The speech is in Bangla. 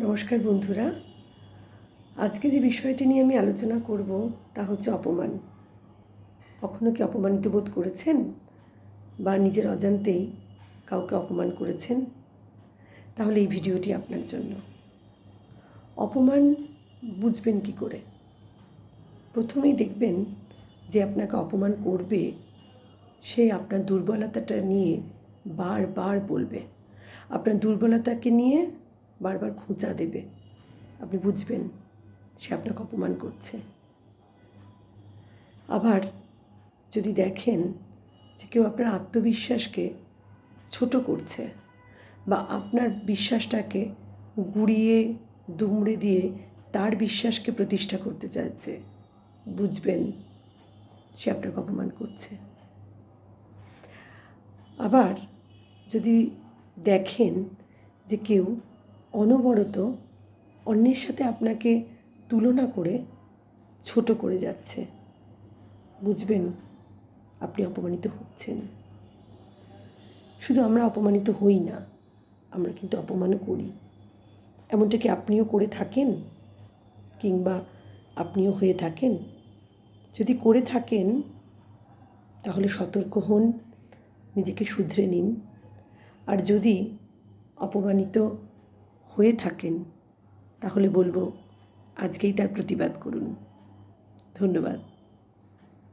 নমস্কার বন্ধুরা, আজকে যে বিষয়টি নিয়ে আমি আলোচনা করব তা হচ্ছে অপমান। কখনো কি অপমানিত বোধ করেছেন বা নিজের অজান্তেই কাউকে অপমান করেছেন? তাহলে এই ভিডিওটি আপনার জন্য। অপমান বুঝবেন কি করে? প্রথমেই দেখবেন যে আপনাকে অপমান করবে সে আপনার দুর্বলতাটা নিয়ে বারবার বলবে, আপনার দুর্বলতাকে নিয়ে বারবার খোঁচা দেবে। আপনি বুঝবেন সে আপনাকে অপমান করছে। আবার যদি দেখেন যে কেউ আপনার আত্মবিশ্বাসকে ছোট করছে বা আপনার বিশ্বাসটাকে গুঁড়িয়ে দুমড়ে দিয়ে তার বিশ্বাসকে প্রতিষ্ঠা করতে চাইছে, বুঝবেন সে আপনাকে অপমান করছে। আবার যদি দেখেন যে কেউ অনবরত অন্যের সাথে আপনাকে তুলনা করে ছোট করে যাচ্ছে, বুঝবেন আপনি অপমানিত হচ্ছেন। শুধু আমরা অপমানিত হই না, আমরা কিন্তু অপমানও করি। এমনটা কি আপনিও করে থাকেন কিংবা আপনিও হয়ে থাকেন? যদি করে থাকেন তাহলে সতর্ক হন, নিজেকে শুধরে নিন। আর যদি অপমানিত হয়ে থাকেন তাহলে বলবো আজকেই তার প্রতিবাদ করুন। ধন্যবাদ।